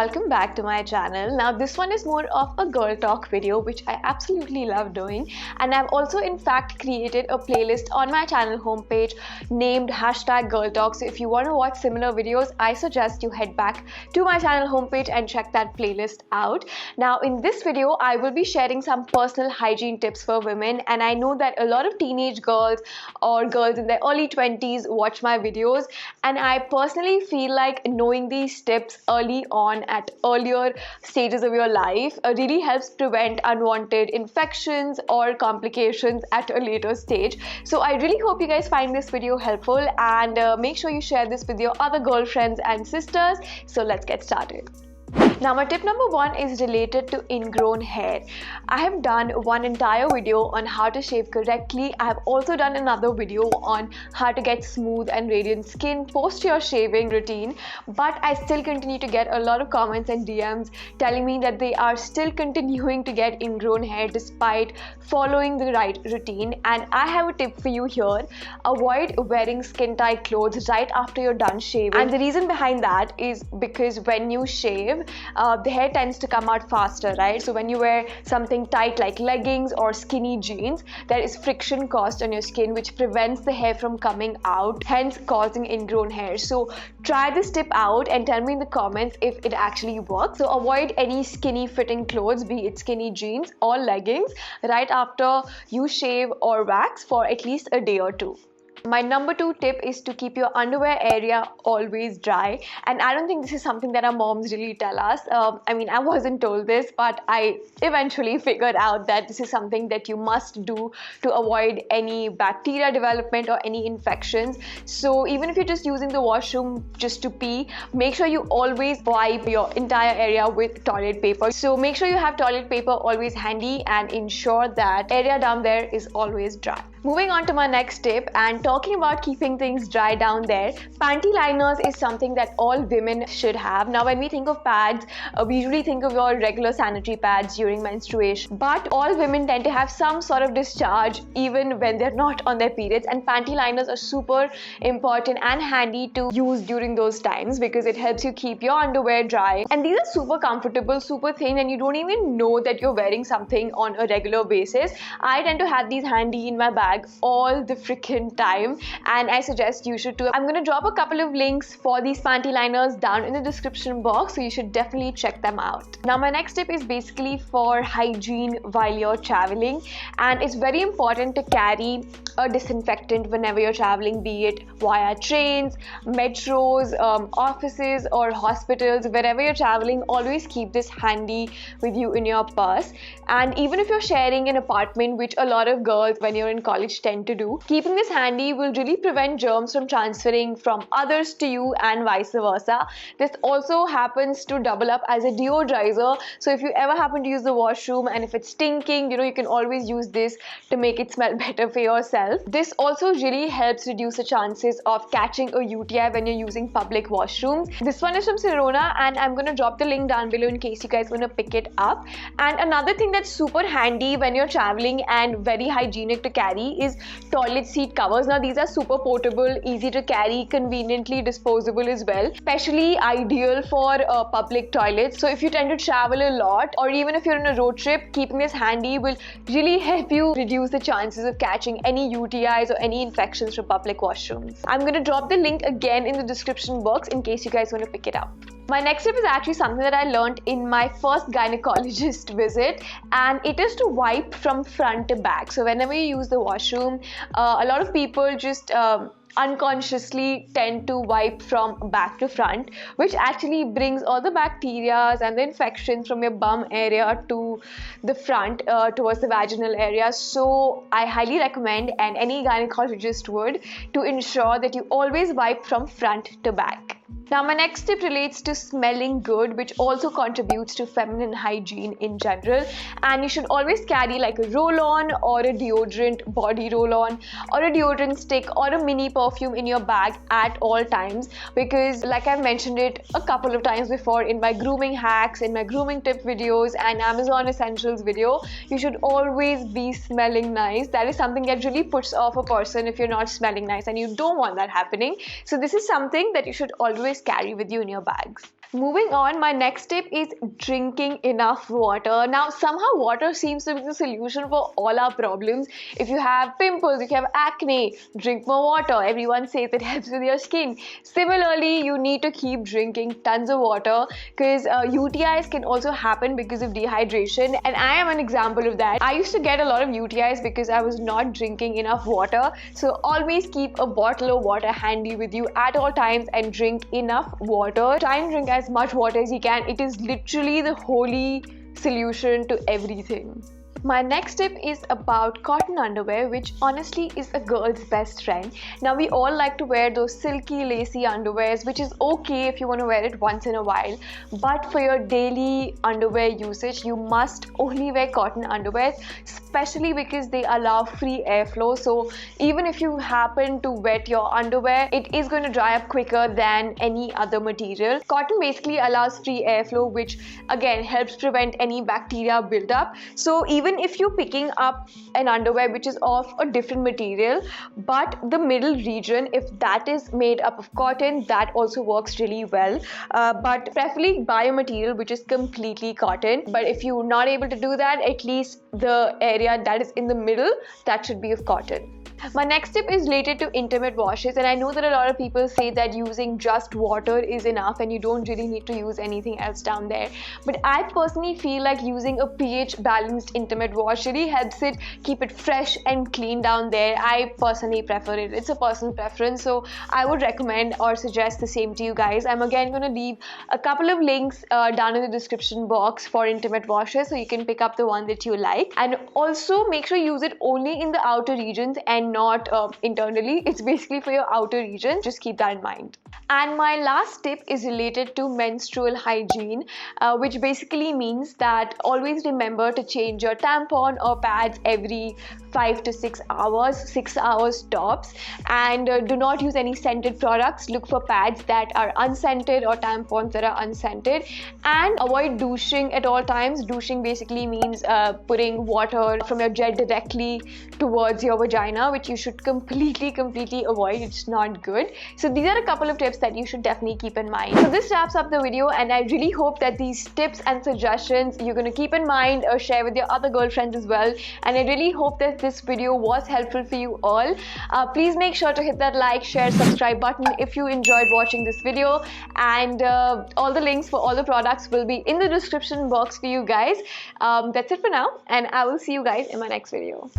welcome back to my channel. Now this one is more of a girl talk video, which I absolutely love doing, and I've also in fact created a playlist on my channel homepage named #girltalk. So if you want to watch similar videos, I suggest you head back to my channel homepage and check that playlist out. Now in this video I will be sharing some personal hygiene tips for women, and I know that a lot of teenage girls or girls in their early 20s watch my videos, and I personally feel like knowing these tips early on at earlier stages of your life really helps prevent unwanted infections or complications at a later stage. So I really hope you guys find this video helpful, and make sure you share this with your other girlfriends and sisters. So let's get started. Now my tip number one is related to ingrown hair. I have done one entire video on how to shave correctly. I have also done another video on how to get smooth and radiant skin post your shaving routine, but I still continue to get a lot of comments and DMs telling me that they are still continuing to get ingrown hair despite following the right routine. And I have a tip for you here. Avoid wearing skin tight clothes right after you're done shaving. And the reason behind that is because when you shave, the hair tends to come out faster, right? So when you wear something tight like leggings or skinny jeans, there is friction caused on your skin which prevents the hair from coming out, hence causing ingrown hair. So try this tip out and tell me in the comments if it actually works. So avoid any skinny fitting clothes, be it skinny jeans or leggings, right after you shave or wax for at least a day or two. My number two tip is to keep your underwear area always dry, and I don't think this is something that our moms really tell us. I mean, I wasn't told this, but I eventually figured out that this is something that you must do to avoid any bacteria development or any infections. So even if you're just using the washroom just to pee, make sure you always wipe your entire area with toilet paper. So make sure you have toilet paper always handy and ensure that area down there is always dry. Moving on to my next tip, and talking about keeping things dry down there, panty liners is something that all women should have. Now when we think of pads, we usually think of your regular sanitary pads during menstruation, but all women tend to have some sort of discharge even when they're not on their periods, and panty liners are super important and handy to use during those times because it helps you keep your underwear dry. And these are super comfortable, super thin, and you don't even know that you're wearing something on a regular basis. I tend to have these handy in my bag all the freaking time, and I suggest you should too. I'm going to drop a couple of links for these panty liners down in the description box, so you should definitely check them out. Now my next tip is basically for hygiene while you're traveling, and it's very important to carry a disinfectant whenever you're traveling, be it via trains, metros, offices or hospitals. Wherever you're traveling, always keep this handy with you in your purse. And even if you're sharing an apartment, which a lot of girls when you're in college tend to do, keeping this handy will really prevent germs from transferring from others to you and vice versa. This also happens to double up as a deodorizer, so if you ever happen to use the washroom and if it's stinking, you can always use this to make it smell better for yourself. This also really helps reduce the chances of catching a UTI when you're using public washrooms. This one is from Sirona, and I'm going to drop the link down below in case you guys want to pick it up. And another thing that's super handy when you're traveling and very hygienic to carry is toilet seat covers. Now these are super portable, easy to carry, conveniently disposable as well, especially ideal for public toilets. So if you tend to travel a lot, or even if you're on a road trip, keeping this handy will really help you reduce the chances of catching any UTIs or any infections from public washrooms. I'm going to drop the link again in the description box in case you guys want to pick it up. My next tip is actually something that I learned in my first gynecologist visit, and it is to wipe from front to back. So whenever you use the washroom, a lot of people just unconsciously tend to wipe from back to front, which actually brings all the bacteria and the infections from your bum area to the front towards the vaginal area. So I highly recommend, and any gynecologist would, to ensure that you always wipe from front to back. Now my next tip relates to smelling good, which also contributes to feminine hygiene in general, and you should always carry like a roll-on or a deodorant body roll-on or a deodorant stick or a mini perfume in your bag at all times, because like I've mentioned it a couple of times before in my grooming hacks, in my grooming tip videos and Amazon Essentials video, you should always be smelling nice. That is something that really puts off a person if you're not smelling nice, and you don't want that happening. So this is something that you should always carry with you in your bags. Moving on, my next tip is drinking enough water. Now, somehow water seems to be the solution for all our problems. If you have pimples, if you have acne, drink more water. Everyone says it helps with your skin. Similarly, you need to keep drinking tons of water because UTIs can also happen because of dehydration, and I am an example of that. I used to get a lot of UTIs because I was not drinking enough water. So always keep a bottle of water handy with you at all times and drink enough water. Try and drink as much water as you can. It is literally the holy solution to everything. My next tip is about cotton underwear, which honestly is a girl's best friend. Now, we all like to wear those silky, lacy underwears, which is okay if you want to wear it once in a while. But for your daily underwear usage, you must only wear cotton underwear, especially because they allow free airflow. So even if you happen to wet your underwear, it is going to dry up quicker than any other material. Cotton basically allows free airflow, which again helps prevent any bacteria buildup. So even if you're picking up an underwear which is of a different material, but the middle region, if that is made up of cotton, that also works really well. But preferably buy a material which is completely cotton. But if you're not able to do that, at least the area that is in the middle, that should be of cotton. My next tip is related to intimate washes, and I know that a lot of people say that using just water is enough and you don't really need to use anything else down there. But I personally feel like using a pH balanced intimate wash really helps it keep it fresh and clean down there. I personally prefer it. It's a personal preference, so I would recommend or suggest the same to you guys. I'm again going to leave a couple of links down in the description box for intimate washes, so you can pick up the one that you like. And also make sure you use it only in the outer regions and not internally. It's basically for your outer region. Just keep that in mind. And my last tip is related to menstrual hygiene, which basically means that always remember to change your tampon or pads every 5 to 6 hours, 6 hours tops, and do not use any scented products. Look for pads that are unscented or tampons that are unscented, and avoid douching at all times. Douching basically means putting water from your jet directly towards your vagina, which you should completely avoid. It's not good. So these are a couple of tips that you should definitely keep in mind. So this wraps up the video, and I really hope that these tips and suggestions you're going to keep in mind or share with your other girlfriends as well. And I really hope that this video was helpful for you all. Please make sure to hit that like, share, subscribe button if you enjoyed watching this video, and all the links for all the products will be in the description box for you guys. That's it for now, and I will see you guys in my next video.